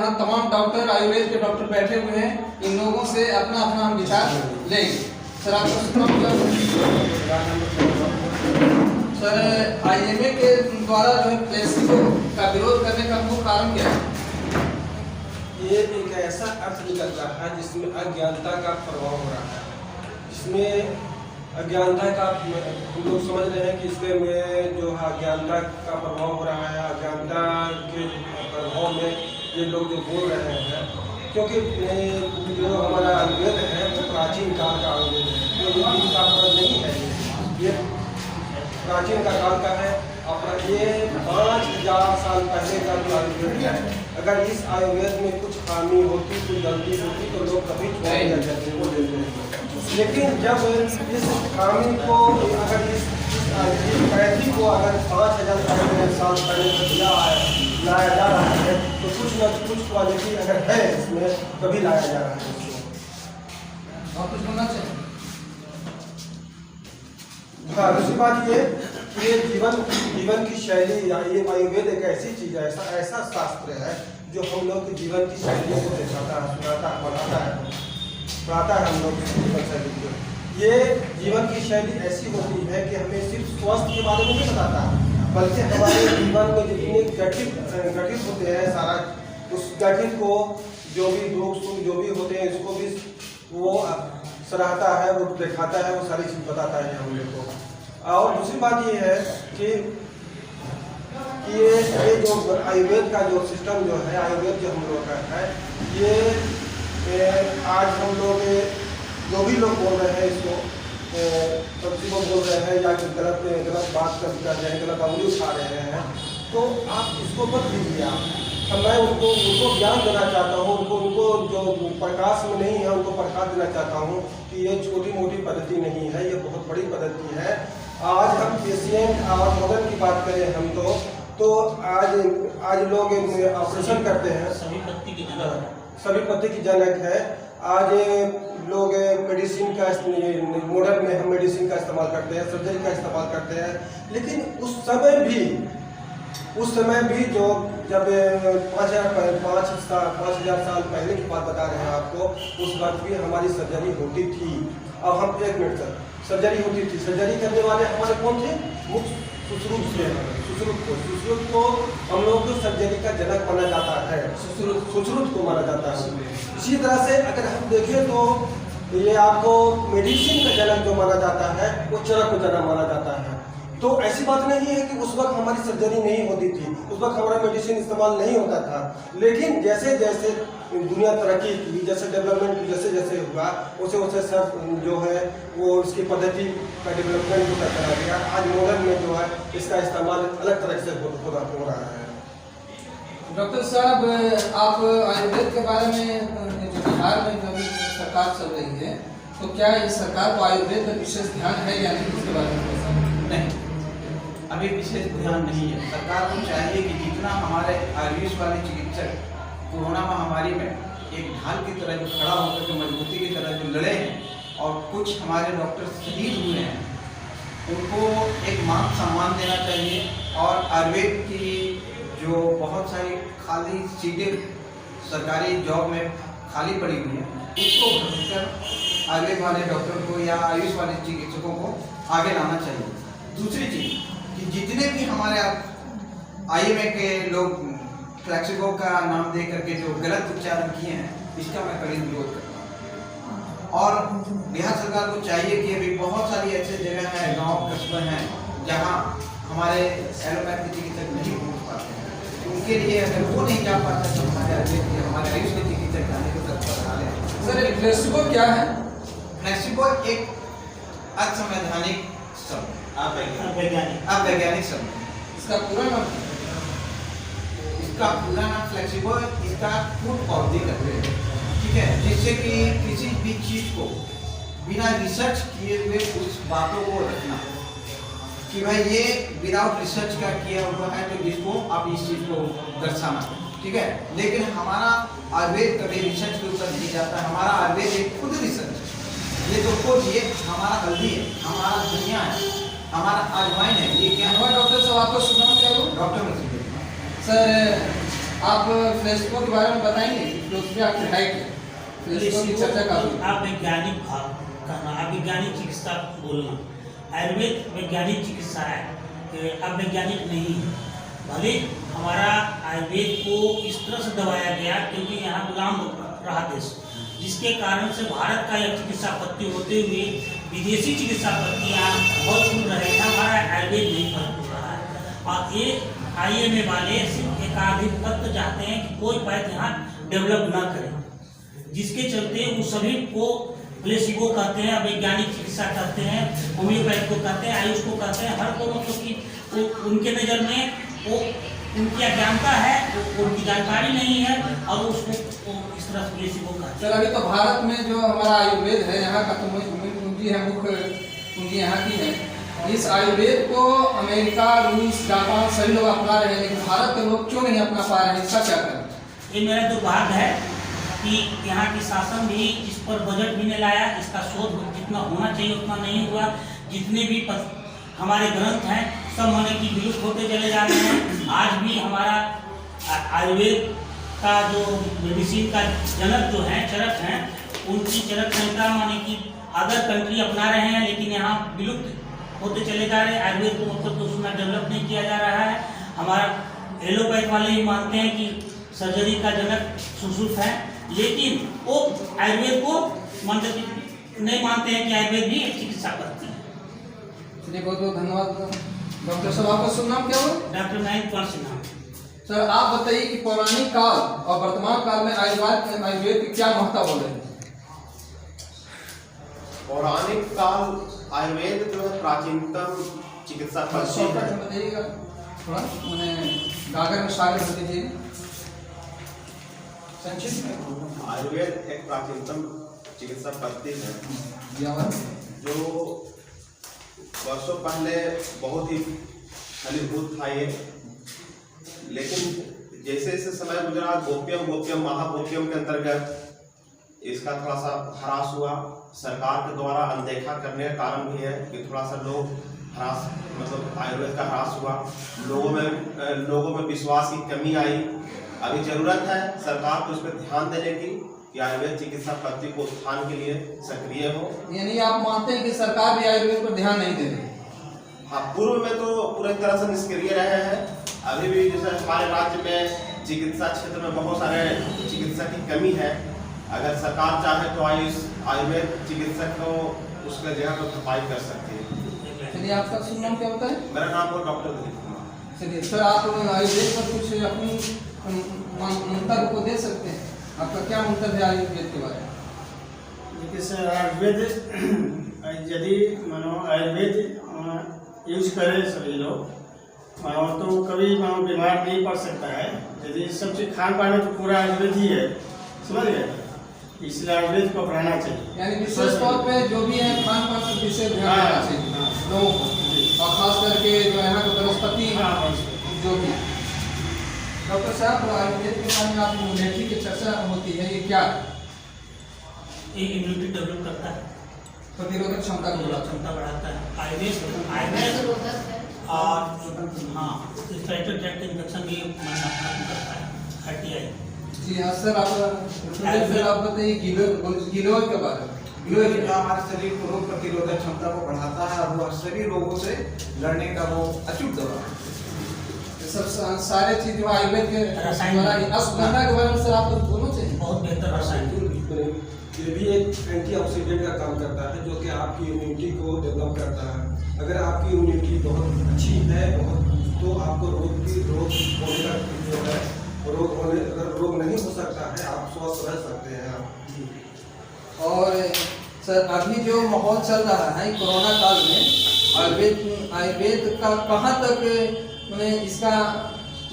यहाँ तमाम डॉक्टर, आयुर्वेद के डॉक्टर बैठे हुए हैं। इन लोगों से अपना अपना हम विचार लेंगे। सर आपका सर IMA के द्वारा जो है प्लेसिबो का विरोध करने का मुख्य कारण क्या है? ये एक ऐसा अर्थ निकल रहा है जिसमें अज्ञानता का प्रभाव हो रहा है। इसमें अज्ञानता का हम लोग समझ रहे हैं कि इसमें जो है अज्ञानता का प्रभाव हो रहा है। अज्ञानता के प्रभाव में ये लोग जो बोल रहे हैं, क्योंकि जो हमारा आयुर्वेद है वो प्राचीन काल का आयुर्वेद है, तो ये दिन का फर्ज नहीं है। ये प्राचीन का काल का है। अपना ये 5000 साल पहले का जो आयुर्वेद है, अगर इस आयुर्वेद में कुछ खामी होती, कुछ गलती होती तो लोग कभी छोड़ दिया जाते हैं। लेकिन जब इस खामी को, अगर इस कैदी को अगर 5000 साल पहले लाया जा रहा है तो कुछ न कुछ क्वालिटी अगर है इसमें कभी लाया जा रहा है। और कुछ बोलना चाहिए? हाँ, दूसरी बात ये जीवन की शैली, ये आयुर्वेद एक ऐसी चीज है, ऐसा शास्त्र है जो हम लोग की जीवन की शैलियों को दिखाता है, सुनाता है, पढ़ाता है हम लोग जीवन शैली को। ये जीवन की शैली ऐसी होती है कि हमें सिर्फ स्वास्थ्य के बारे में नहीं बताता, बल्कि हमारे जीवन में जितने गठित होते हैं, सारा उस गठित को जो भी रोग सुख जो भी होते हैं इसको भी वो सराहता है, वो दिखाता है, वो सारी चीज बताता है हम लोग को। और दूसरी बात ये है कि ये जो आयुर्वेद का जो सिस्टम जो है, आयुर्वेद जो हम लोग का है, ये आज हम लोग जो भी लोग बोल रहे हैं इसको प्लेसिबो बोल रहे हैं या गलत बात कर रहे हैं, गलत अंगुली उठा रहे हैं, तो आप इसको मत लीजिए। आप मैं उनको ज्ञान देना चाहता हूँ, उनको जो प्रकाश में नहीं है उनको प्रकाश देना चाहता हूँ कि ये छोटी मोटी पद्धति नहीं है, ये बहुत बड़ी पद्धति है। आज हम पेशेंट और मदद की बात करें हम तो आज लोग ऑपरेशन करते हैं, सभी पत्ती की जनक है। आज लोग मेडिसिन का मॉडर्न में हम मेडिसिन का इस्तेमाल करते हैं, सर्जरी का इस्तेमाल करते हैं। लेकिन उस समय भी जो जब 5000 साल पहले की बात बता रहे हैं आपको, उस वक्त भी हमारी सर्जरी होती थी। अब हम 1 मिनट तक सर्जरी होती थी। सर्जरी करने वाले हमारे कौन थे? मुख्य सुश्रुत को हम लोग को सर्जरी का जनक माना जाता है, सुश्रुत को माना जाता है। इसी तरह से अगर हम देखें तो ये आपको मेडिसिन का जनक जो माना जाता है वो चरक को जनक माना जाता है। तो ऐसी बात नहीं है कि उस वक्त हमारी सर्जरी नहीं होती थी, उस वक्त हमारा मेडिसिन इस्तेमाल नहीं होता था। लेकिन जैसे जैसे दुनिया तरक्की की, जैसे डेवलपमेंट जैसे जैसे हुआ, वैसे सब जो है वो उसकी पद्धति का डेवलपमेंट होता चला गया। आज मॉडर्न में जो है इसका इस्तेमाल अलग तरह से हो रहा है। डॉक्टर साहब, आप आयुर्वेद के बारे में जो बिहार में जो सरकार चल रही है, तो क्या इस सरकार को आयुर्वेद पर विशेष ध्यान है या नहीं, उसके बारे में? नहीं, अभी विशेष ध्यान नहीं है। सरकार को चाहिए कि जितना हमारे आयुष वाले चिकित्सक कोरोना महामारी में एक ढाल की तरह जो खड़ा होकर के मजबूती की तरह जो लड़े हैं और कुछ हमारे डॉक्टर शहीद हुए हैं, उनको एक मान सम्मान देना चाहिए। और आयुर्वेद की जो बहुत सारी खाली सीटें सरकारी जॉब में खाली पड़ी हुई है, उसको भरकर आयुर्वेद वाले डॉक्टर को या आयुष वाले चिकित्सकों को आगे लाना चाहिए। दूसरी चीज कि जितने भी हमारे IMA के लोग प्लेसिबो का नाम दे करके जो गलत उच्चारण किए हैं, इसका मैं कड़ी विरोध करता हूँ। और बिहार सरकार को चाहिए कि अभी बहुत सारी ऐसे जगह हैं, गांव कस्बे हैं, जहां हमारे एलोपैथी चिकित्सक नहीं पहुँच पाते हैं। तो उनके लिए अगर वो नहीं जा पाता तो हमारे आयुष के चिकित्सक जाने को तत्पर हैं। सर, प्लेसिबो क्या है? प्लेसिबो एक असंवैधानिक शब्द, अवैज्ञानिक शब्द। इसका पूरा नाम? इसका पूरा नाम फ्लेक्सिबो, इसका फूड पॉलिसी करते हैं, ठीक है, जिससे कि किसी भी चीज को बिना रिसर्च किए हुए उस बातों को रखना कि भाई ये विदाउट रिसर्च का किया हुआ है, तो जिसको आप इस चीज को दर्शाना, ठीक है। लेकिन हमारा आयुर्वेद कभी रिसर्च के ऊपर नहीं जाता। हमारा आयुर्वेद एक खुद रिसर्च है। ये तो खुद ये हमारा हल्दी है, हमारा धनिया है, हमारा अजवाइन है। ये क्या डॉक्टर साहब आपको सुनाओ क्या? डॉक्टर सर, आप प्लेसबो के बारे में बताएंगे कि प्लेसबो आखिर है क्या? प्लेसबो की चर्चा काफी आप वैज्ञानिक भाव कहना, आप वैज्ञानिक चिकित्सा बोलना। आयुर्वेद वैज्ञानिक चिकित्सा है, अब वैज्ञानिक नहीं है। भले हमारा आयुर्वेद को इस तरह से दबाया गया क्योंकि यहाँ गुलाम रहा देश, जिसके कारण से भारत का यह चिकित्सा पद्धति होते हुए विदेशी चिकित्सा पद्धतियाँ बहुत दूर रहे हैं, हमारा आयुर्वेद नहीं फल रहा है। और ये IMA वाले सिर्फ एकाधिपत्य चाहते हैं कि कोई वैद्य यहाँ डेवलप ना करे, जिसके चलते वो सभी को प्लेसिबो कहते हैं, वैज्ञानिक चिकित्सा कहते हैं, होम्योपैथ को कहते हैं, आयुष को कहते हैं, हर को मतलब कि उनके नज़र में वो उनकी अज्ञानता है, उनकी जानकारी नहीं है और उसको इस तरह से प्लेसिबो कहते हैं। सर अभी तो भारत में जो हमारा आयुर्वेद है यहाँ का तो पूंजी है, मुख्य पूंजी यहाँ की है। इस आयुर्वेद को अमेरिका, रूस, जापान सभी लोग अपना रहे हैं, लेकिन भारत के लोग क्यों नहीं अपना पा रहे हैं? इसका क्या करें? ये मेरा दुर्भाग्य है कि यहाँ की शासन भी इस पर बजट भी नहीं लाया, इसका शोध जितना होना चाहिए उतना नहीं हुआ। जितने भी हमारे ग्रंथ हैं सब होने की विलुप्त होते चले जा रहे हैं। आज भी हमारा आयुर्वेद का जो मेडिसिन का जनक जो है, चरक हैं, उनकी चरक संहिता माने कि अदर कंट्री अपना रहे हैं, लेकिन यहाँ विलुप्त होते चले जा रहे हैं। आयुर्वेद को मतलब तो उसमें डेवलप नहीं किया जा रहा है। हमारा एलोपैथ वाले ही मानते हैं कि सर्जरी का जनक सुश्रुत है, लेकिन वो आयुर्वेद को मतलब नहीं मानते हैं कि आयुर्वेद भी एक चिकित्सा पद्धति है। चलिए बहुत बहुत धन्यवाद डॉक्टर साहब। आपका शुभ नाम क्या हुआ? डॉक्टर महेंद्र कुमार सिन्हा। सर आप बताइए कि पौराणिक काल और वर्तमान काल में आयुर्वेद की क्या महत्ता हो रही है? पौराणिक काल आयुर्वेद जो है प्राचीनतम चिकित्सा पद्धति है। बताइएगा थोड़ा, मैंने गागर में शागर कर दीजिए संक्षिप्त में। आयुर्वेद एक प्राचीनतम चिकित्सा पद्धति है जो वर्षों पहले बहुत ही फलीभूत था ये, लेकिन जैसे जैसे समय गुजरा गोप्यम महागोप्यम के अंतर्गत इसका थोड़ा सा ह्रास हुआ। सरकार के द्वारा अनदेखा करने का कारण भी है कि थोड़ा सा लोग ह्रास मतलब आयुर्वेद का ह्रास हुआ, लोगों में विश्वास की कमी आई। अभी जरूरत है सरकार को उस पर ध्यान देने की कि आयुर्वेद चिकित्सा पद्धति को उत्थान के लिए सक्रिय हो। यानी आप मानते हैं कि सरकार भी आयुर्वेद पर ध्यान नहीं दे रही? हाँ, पूर्व में तो पूरी तरह से निष्क्रिय रहे हैं। अभी भी जैसे हमारे राज्य में चिकित्सा क्षेत्र में बहुत सारे चिकित्सक की कमी है। अगर सरकार चाहे तो आयुर्वेद चिकित्सक को उसके जगह पर सफाई कर सकती है। चलिए आपका शुभ नाम क्या होता है? मेरा नाम है डॉक्टर दिलीप कुमार। चलिए सर आप आयुर्वेद पर कुछ अपनी मंतव्य को दे सकते हैं? आपका क्या मंतव्य है आयुर्वेद के बारे में? देखिए सर, आयुर्वेद यदि मानो आयुर्वेद यूज करें सभी लोग मानो तो कभी मानो बीमार नहीं पड़ सकता है। यदि सब चीज़ खान पान में तो पूरा आयुर्वेद ही है, समझ गए, इसलिए आयुर्वेद को अपनाना चाहिए। यानी विशेष तौर पे जो भी है खान पान पर विशेष ध्यान देना चाहिए लोगों को, और खास करके जो यहाँ का वनस्पति जो भी। डॉक्टर साहब आयुर्वेद के बारे में आप इम्यूनिटी की चर्चा होती है, ये क्या? ये इम्यूनिटी डेवलप करता है, प्रतिरोधक क्षमता को क्षमता बढ़ाता है। आयुर्वेद और हाँ रिस्पिरेटरी ट्रैक्ट इन्फेक्शन भी खत्म करता है, RTI। जी हाँ सर, आप बताइए गिलोय के बारे में। गिलोय जो हमारे शरीर को रोग प्रतिरोधक क्षमता को बढ़ाता है और वो सभी रोगों से लड़ने का वो अचूक दवा है। सब सारे चीज जो आयुर्वेद के अश्वगंधा के बारे में सर आप बोलना चाहिए। बहुत बेहतर रसायन ये भी एक एंटीऑक्सीडेंट का काम करता है जो कि आपकी इम्यूनिटी को डेवलप करता है। अगर आपकी इम्यूनिटी बहुत अच्छी है तो आपको रोग होने का जो है अगर रोग नहीं हो सकता है, आप स्वस्थ रह सकते हैं। और सर अभी जो माहौल चल रहा है कोरोना काल में आयुर्वेद का कहाँ तक मैंने इसका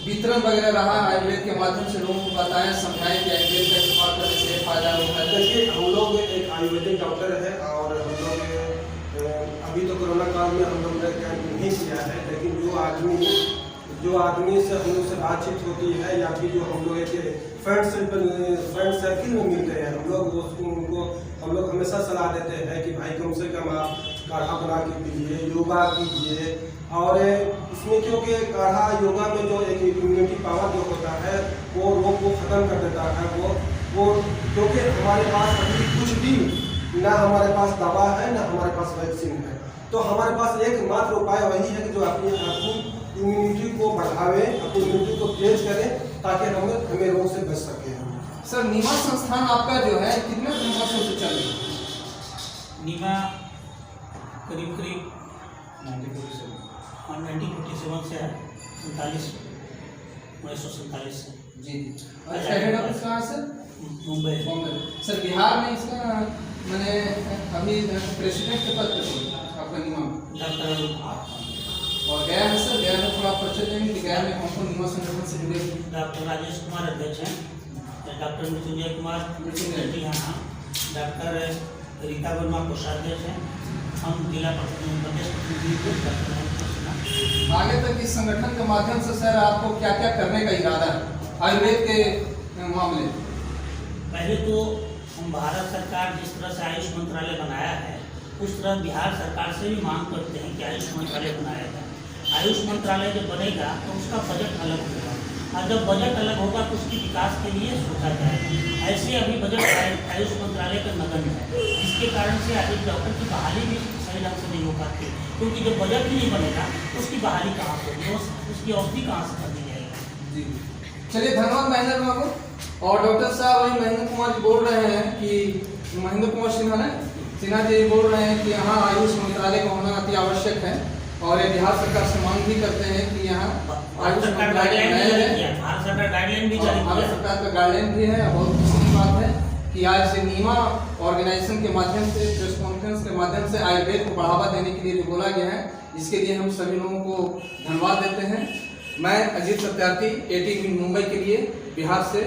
वितरण वगैरह रहा? आयुर्वेद के माध्यम से लोगों को बताया समझाएं कि आयुर्वेद का इस्तेमाल करने से फायदा होता है। देखिए हम लोग एक आयुर्वेदिक डॉक्टर है और हम लोग अभी तो कोरोना काल में हम लोग ने कैंप नहीं किया है, लेकिन जो आदमी से हम लोग से बातचीत होती है या फिर जो हम लोग एक फ्रेंड सर्किल में मिलते हैं, हम लोग हमेशा सलाह देते हैं कि भाई कम से कम आप काढ़ा बना के पीजिए, योगा कीजिए। और इसमें क्योंकि काढ़ा योगा में जो एक इम्यूनिटी पावर जो होता है वो रोग को ख़त्म कर देता है। वो क्योंकि हमारे पास अभी कुछ भी ना हमारे पास दवा है ना हमारे पास वैक्सीन है, तो हमारे पास एकमात्र उपाय वही है कि जो अपनी इम्यूनिटी को बढ़ावे, अपनी इम्यूनिटी को तेज करें ताकि हमें रोग से बच सके। सर नीमा संस्थान आपका जो है कितने वर्षों से चल रही है? नीमा करीब 1947 से है, 1947 से। जी। और इसका हेड ऑफिस कहाँ है सर? मुंबई। बॉम्बे। सर बिहार में इसका मैंने अभी प्रेसिडेंट के पद पर आपका नीमा डॉक्टर और गया है सर, गया में थोड़ा परिचय देंगे कि गया में कौन कौन नीमा संगठन से जुड़े हैं? डॉक्टर राजेश कुमार अध्यक्ष हैं, डॉक्टर मृत्युंजय कुमार जी हाँ, डॉक्टर रीता वर्मा कोषाध्यक्ष हैं, हम जिला प्रदेश प्रतिनिधि। आगे तक इस संगठन के माध्यम से सर आपको क्या क्या करने का इरादा है आयुर्वेद के मामले में? पहले तो हम भारत सरकार जिस तरह से आयुष मंत्रालय बनाया है उस तरह बिहार सरकार से भी मांग करते हैं कि आयुष मंत्रालय बनाया जाए। आयुष मंत्रालय जब बनेगा तो उसका बजट अलग होगा, और जब बजट अलग होगा तो उसकी विकास के लिए सोचा जाएगा। ऐसे अभी बजट आयुष मंत्रालय का नगण्य है, जिसके कारण से आयुष डॉक्टर की बहाली भी सही ढंग से नहीं हो पाती, क्योंकि जब बजट ही नहीं बनेगा तो उसकी बहाली कहाँ से होगी, उसकी अवधि कहाँ से कर दी जाएगी। जी चलिए, धन्यवाद महेंद्र बाबू। और डॉक्टर साहब वही महेंद्र कुमार जी बोल रहे हैं कि महेंद्र कुमार सिन्हा जी बोल रहे हैं कि यहाँ आयुष मंत्रालय का होना अति आवश्यक है, और ये बिहार सरकार से मांग भी करते हैं कि यहाँ आयुष मंत्रालय भारत सरकार गाइडलाइन भी जारी भारत सरकार का गाइडलाइन भी है। बहुत खुशी की बात है कि आज से नीमा ऑर्गेनाइजेशन के माध्यम से, प्रेस कॉन्फ्रेंस के माध्यम से आयुर्वेद को बढ़ावा देने के लिए जो बोला गया है, इसके लिए हम सभी लोगों को धन्यवाद देते हैं। मैं अजीत सत्यार्थी, ATV मुंबई के लिए बिहार से।